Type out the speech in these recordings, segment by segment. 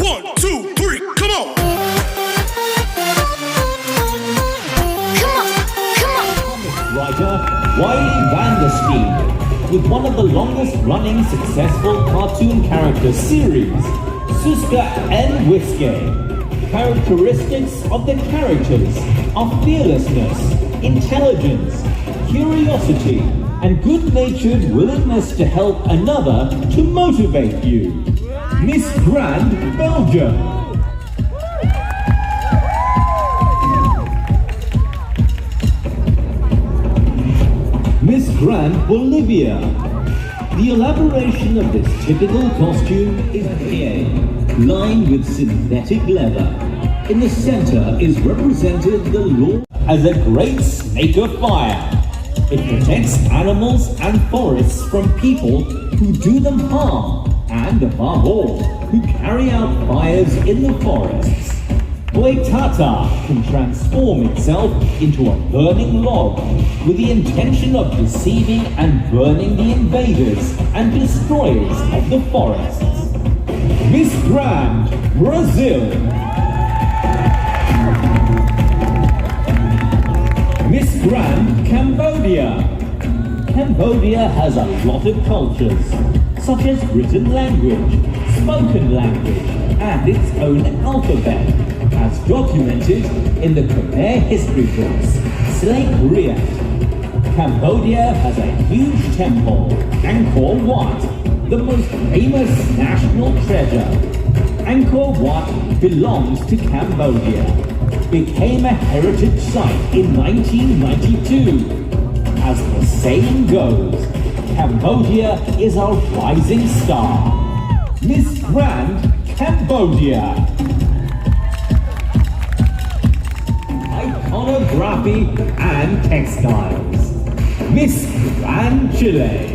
1, 2, 3, come on! Writer Wiley Vandersteen, with one of the longest running successful cartoon character series, Suska and Whiskey. Characteristics of the characters are fearlessness, intelligence, curiosity, and good-natured willingness to help another to motivate you. Miss Grand Belgium. Miss Grand Bolivia. The elaboration of this typical costume is here, lined with synthetic leather. In the center is represented the Lord as a great snake of fire. It protects animals and forests from people who do them harm, and above all, who carry out fires in the forests. Boitata can transform itself into a burning log with the intention of deceiving and burning the invaders and destroyers of the forests. Miss Grand, Brazil. Miss Grand, Cambodia. Cambodia has a lot of cultures, such as written language, spoken language, and its own alphabet, as documented in the Khmer history books, Slate Riat. Cambodia has a huge temple, Angkor Wat, the most famous national treasure. Angkor Wat belongs to Cambodia, became a heritage site in 1992. As the saying goes, Cambodia is our rising star. Miss Grand Cambodia. Iconography and textiles. Miss Grand Chile.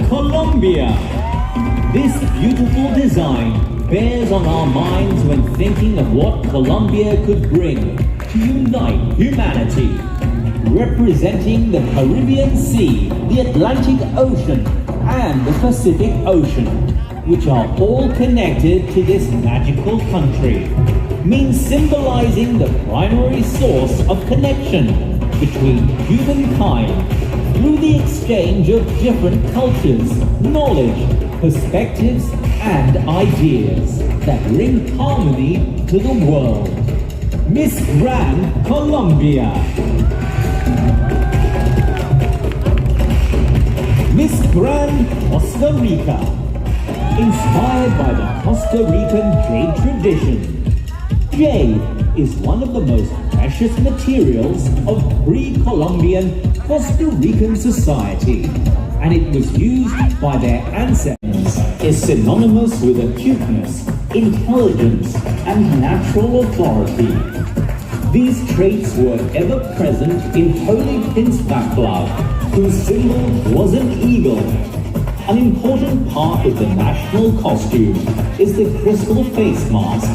Colombia. This beautiful design bears on our minds when thinking of what Colombia could bring to unite humanity. Representing the Caribbean Sea, the Atlantic Ocean, and the Pacific Ocean, which are all connected to this magical country, means symbolizing the primary source of connection between humankind through the exchange of different cultures, knowledge, perspectives, and ideas that bring harmony to the world. Miss Grand Colombia. Miss Grand Costa Rica. Inspired by the Costa Rican jade tradition, jade is one of the most precious materials of pre-Columbian Costa Rican society, and it was used by their ancestors. Is synonymous with acuteness, intelligence, and natural authority. These traits were ever present in Holy Prince Vaclav, whose symbol was an eagle. An important part of the national costume is the crystal face mask,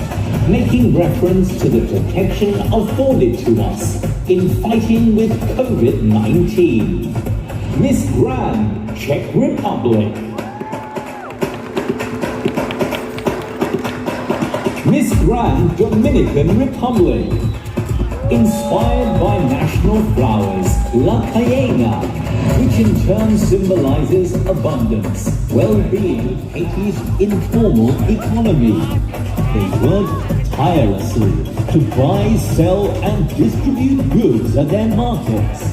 making reference to the protection afforded to us in fighting with COVID-19. Miss Grand, Czech Republic. Miss Grand, Dominican Republic. Inspired by national flowers, La Cayena, which in turn symbolizes abundance, well-being of Haiti's informal economy. They work tirelessly to buy, sell, and distribute goods at their markets.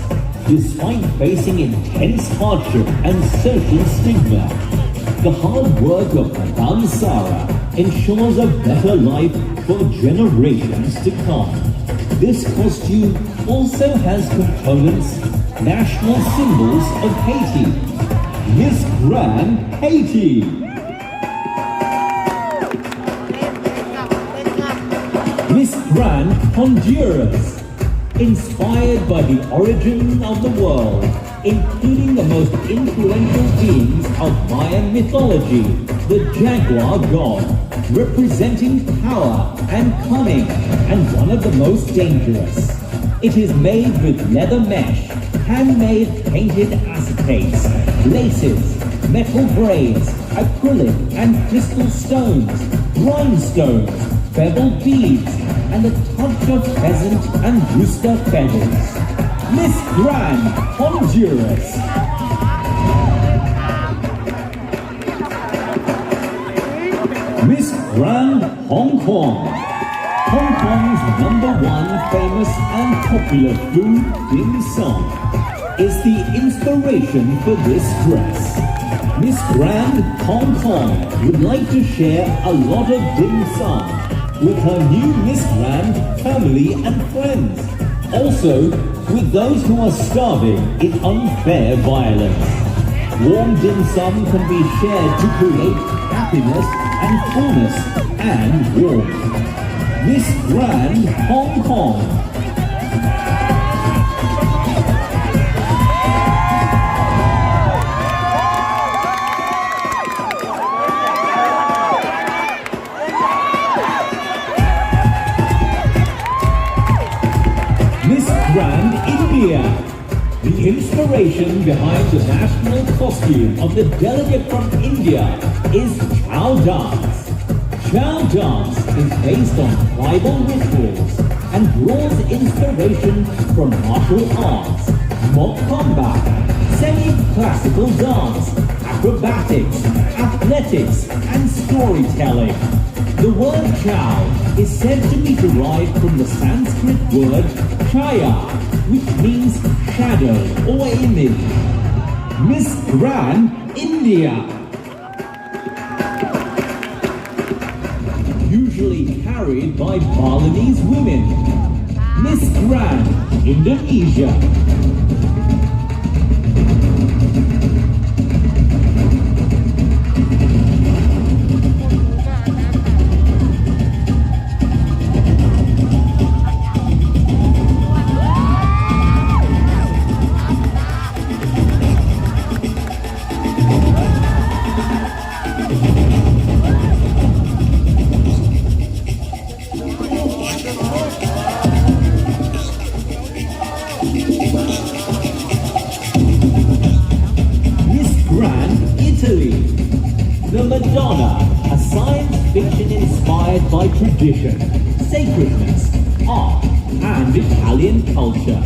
Despite facing intense hardship and social stigma, the hard work of Madame Sarah ensures a better life for generations to come. This costume also has components, national symbols of Haiti. Miss Grand Haiti. Miss Grand Honduras. Inspired by the origin of the world, including the most influential beings of Mayan mythology, the jaguar god, representing power and cunning, and one of the most dangerous. It is made with leather mesh, handmade painted acetates, laces, metal braids, acrylic and crystal stones, rhinestones, beveled beads, and a touch of pheasant and rooster feathers. Miss Grand Honduras. Miss Grand Hong Kong. Hong Kong's #1 famous and popular food, dim sum, is the inspiration for this dress. Miss Grand Hong Kong would like to share a lot of dim sum with her new Miss Grand family and friends. Also, with those who are starving in unfair violence. Warm dim sum can be shared to create happiness and fullness and warmth. Miss Grand Hong Kong. Grand India. The inspiration behind the national costume of the delegate from India is Chow dance. Chow dance is based on tribal rituals and draws inspiration from martial arts, mock combat, semi-classical dance, acrobatics, athletics, and storytelling. The word Chow is said to be derived from the Sanskrit word Chaya, which means shadow or image. Miss Grand India. Usually carried by Balinese women. Miss Grand Indonesia. By tradition, sacredness, art, and Italian culture.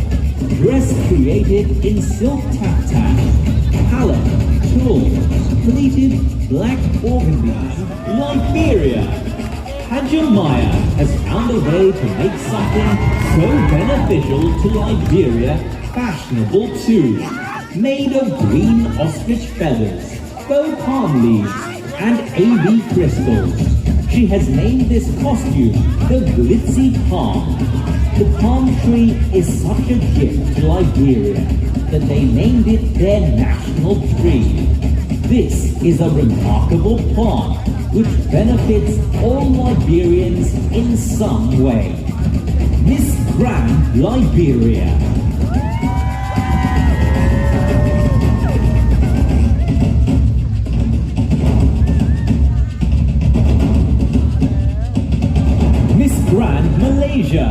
Dress created in silk taftan, palette, tulle, pleated black organdies, Liberia. Hajimaya has found a way to make something so beneficial to Liberia fashionable too. Made of green ostrich feathers, faux palm leaves, and AB crystals. She has named this costume the glitzy palm. The palm tree is such a gift to Liberia that they named it their national tree. This is a remarkable plant which benefits all Liberians in some way. Miss Grand Liberia. Grand Malaysia.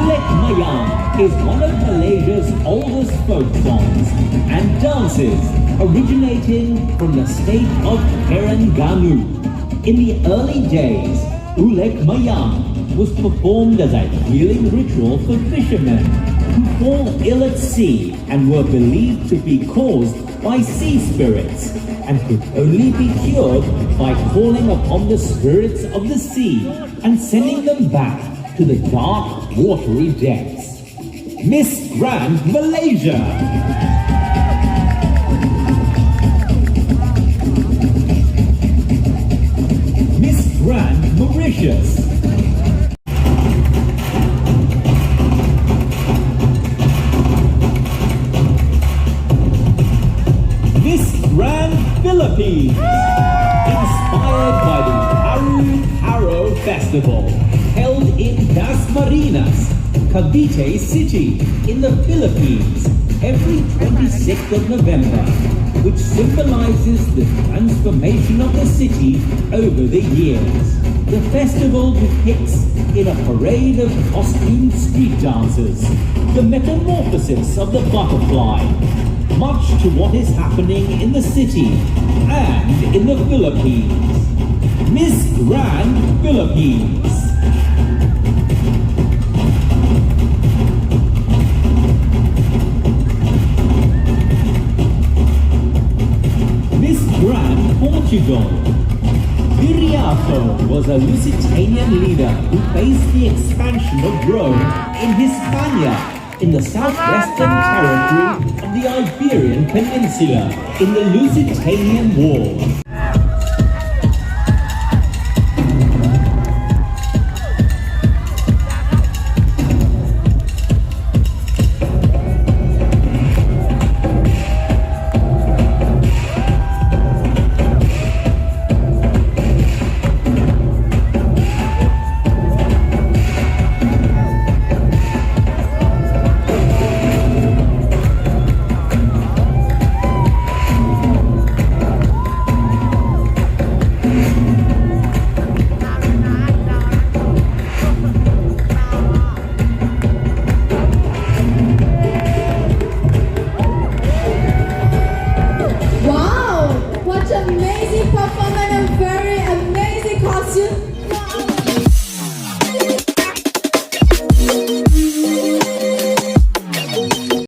Lek Mayang is one of Malaysia's oldest folk songs and dances, originating from the state of Terengganu. In the early days, Ulek Mayang was performed as a healing ritual for fishermen who fall ill at sea and were believed to be caused by sea spirits and could only be cured by calling upon the spirits of the sea and sending them back to the dark, watery depths. Miss Grand Malaysia. Miss Grand Mauritius. Grand Philippines. Inspired by the Haro Festival, held in Dasmariñas, Cavite City, in the Philippines, every 26th of November, which symbolizes the transformation of the city over the years. The festival depicts, in a parade of costumed street dancers, the metamorphosis of the butterfly, much to what is happening in the city and in the Philippines. Miss Grand Philippines. Miss Grand Portugal. Viriato was a Lusitanian leader who faced the expansion of Rome in Hispania, in the southwestern territory of the Iberian Peninsula, in the Lusitanian War.